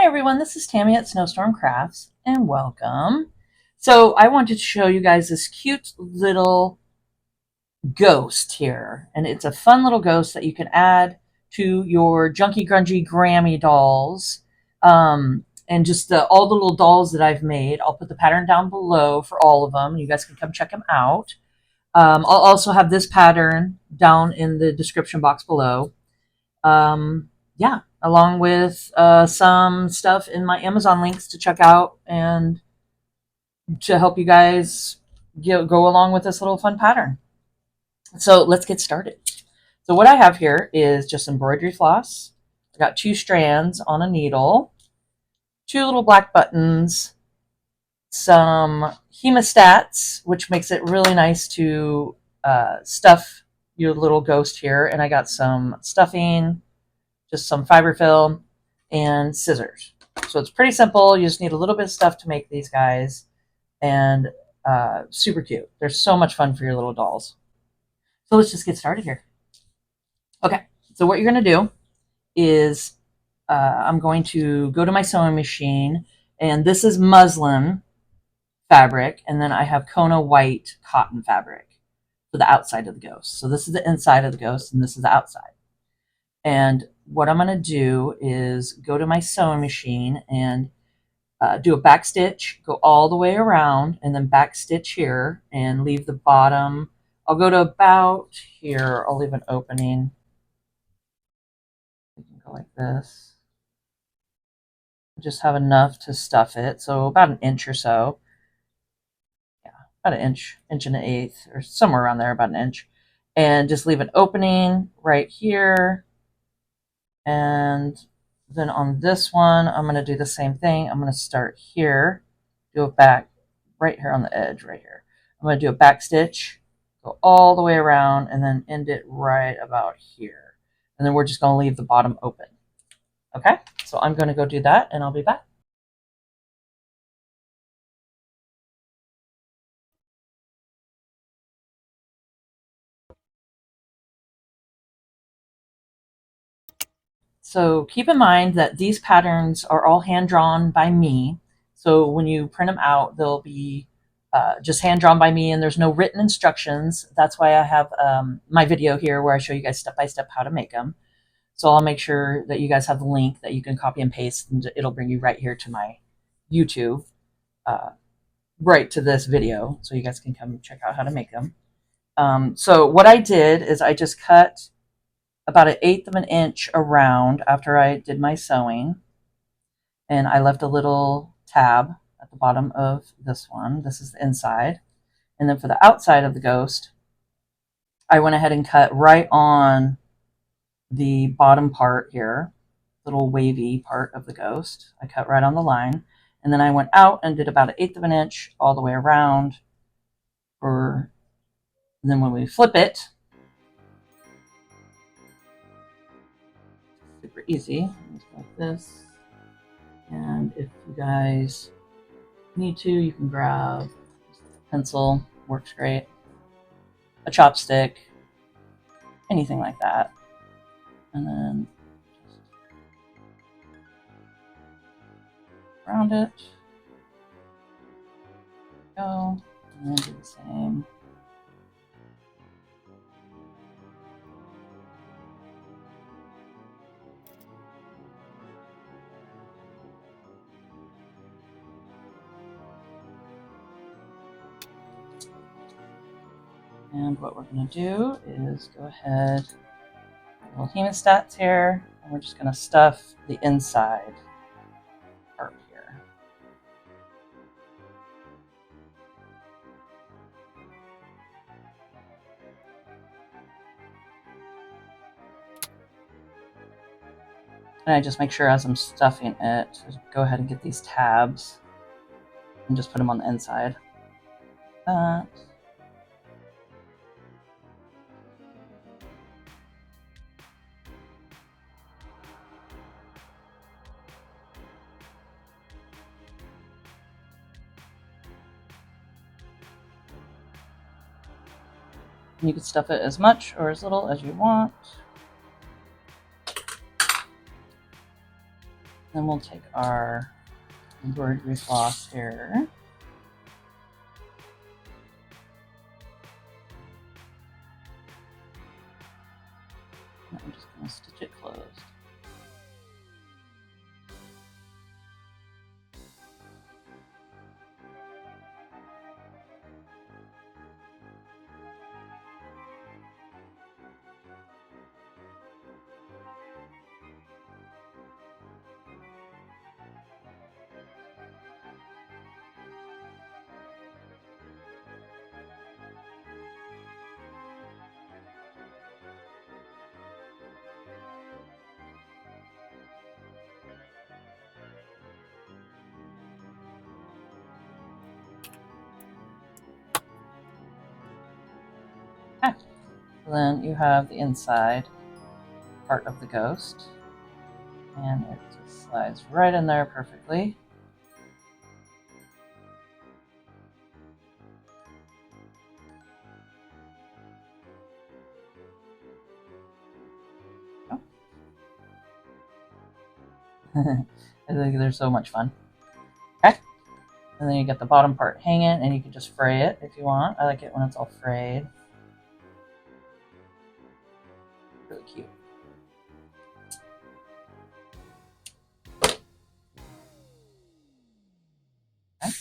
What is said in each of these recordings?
Hi everyone, this is Tammy at Snowstorm Crafts and welcome. So I wanted to show you guys this cute little ghost here, and it's a fun little ghost that you can add to your junky grungy Grammy dolls. And just all the little dolls that I've made. I'll put the pattern down below for all of them. You guys can come check them out. I'll also have this pattern down in the description box below. Yeah, along with some stuff in my Amazon links to check out and to help you guys go along with this little fun pattern. So let's get started. So what I have here is just embroidery floss. I got 2 strands on a needle, 2 little black buttons, some hemostats, which makes it really nice to stuff your little ghost here. And I got some stuffing, just some fiberfill, and scissors. So it's pretty simple. You just need a little bit of stuff to make these guys, and super cute. They're so much fun for your little dolls. So let's just get started here. Okay, so what you're going to do is I'm going to go to my sewing machine, and this is muslin fabric, and then I have Kona white cotton fabric for the outside of the ghost. So this is the inside of the ghost, and this is the outside. And what I'm going to do is go to my sewing machine and do a back stitch, go all the way around, and then back stitch here and leave the bottom. I'll go to about here. I'll leave an opening. You can go like this. Just have enough to stuff it. So about an inch or so. Yeah, about an inch, inch and an eighth, or somewhere around there, about an inch. And just leave an opening right here. And then on this one, I'm going to do the same thing. I'm going to start here, do a back right here on the edge right here. I'm going to do a back stitch, go all the way around, and then end it right about here. And then we're just going to leave the bottom open. Okay, so I'm going to go do that, and I'll be back. So keep in mind that these patterns are all hand-drawn by me. So when you print them out, they'll be just hand-drawn by me, and there's no written instructions. That's why I have my video here where I show you guys step-by-step how to make them. So I'll make sure that you guys have the link that you can copy and paste, and it'll bring you right here to my YouTube, right to this video, so you guys can come check out how to make them. So what I did is I just cut about 1/8 of an inch around after I did my sewing, and I left a little tab at the bottom of this one. This is the inside. And then for the outside of the ghost, I went ahead and cut right on the bottom part here, little wavy part of the ghost. I cut right on the line, and then I went out and did about 1/8 of an inch all the way around. And then when we flip it, super easy. Just like this. And if you guys need to, you can grab a pencil, works great, a chopstick, anything like that. And then just round it. Go. And then do the same. And what we're going to do is go ahead, little hemostats here, and we're just going to stuff the inside part here. And I just make sure as I'm stuffing it, go ahead and get these tabs and just put them on the inside. That. And you can stuff it as much or as little as you want. Then we'll take our embroidery floss here. And I'm just going to stitch it closed. Okay. Then you have the inside part of the ghost, and it just slides right in there perfectly. I think they're so much fun. Okay. And then you get the bottom part hanging, and you can just fray it if you want. I like it when it's all frayed. Really cute. Okay.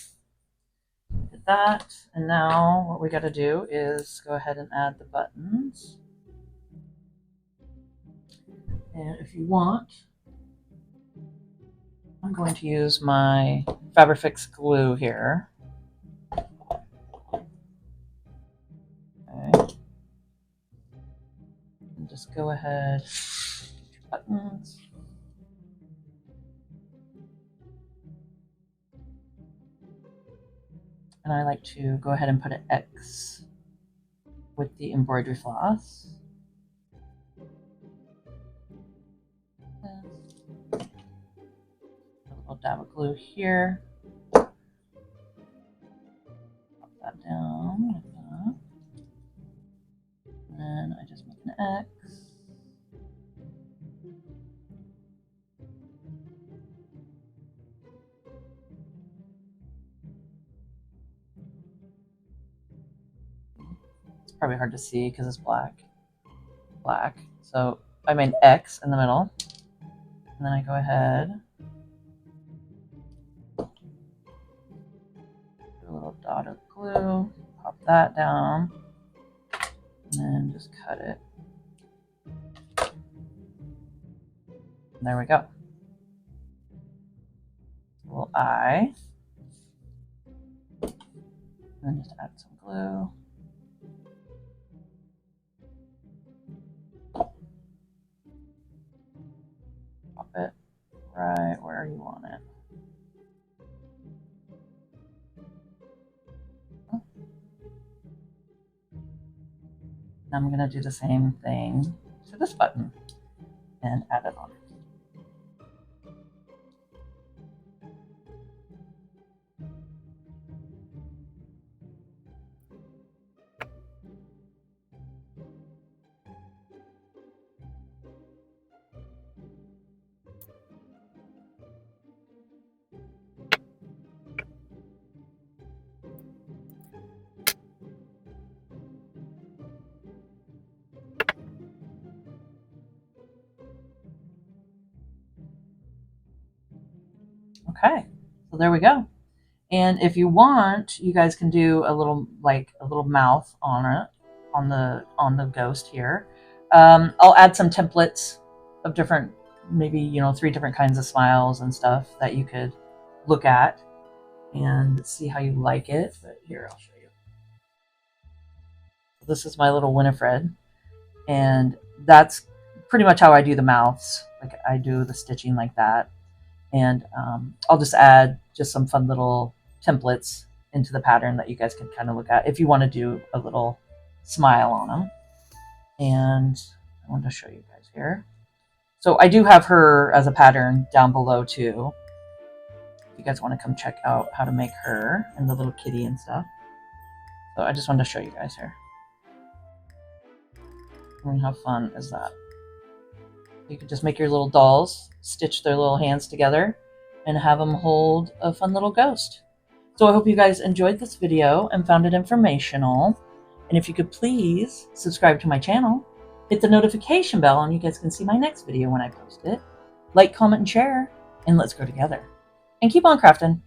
Did that, and now what we got to do is go ahead and add the buttons. And if you want, I'm going to use my Fabrifix glue here. Okay. And just go ahead, get your buttons. And I like to go ahead and put an X with the embroidery floss. A little dab of glue here. Pop that down like that. And then I just make an X. It's probably hard to see because it's black. So I made an X in the middle. And then I go ahead, do a little dot of glue, pop that down, and then just cut it. And there we go. A little eye. And then just add some glue. Pop it right where you want it. And I'm going to do the same thing to this button and add it on. Okay, so there we go. And if you want, you guys can do a little mouth on it, on the ghost here. I'll add some templates of different, maybe 3 different kinds of smiles and stuff that you could look at and see how you like it. But here, I'll show you. This is my little Winifred, and that's pretty much how I do the mouths. Like I do the stitching like that. And I'll just add just some fun little templates into the pattern that you guys can kind of look at if you want to do a little smile on them. And I want to show you guys here. So I do have her as a pattern down below too. If you guys want to come check out how to make her and the little kitty and stuff. So I just wanted to show you guys here. And how fun is that? You could just make your little dolls, stitch their little hands together, and have them hold a fun little ghost. So I hope you guys enjoyed this video and found it informational. And if you could please subscribe to my channel, hit the notification bell, and you guys can see my next video when I post it. Like, comment, and share, and let's grow together. And keep on crafting.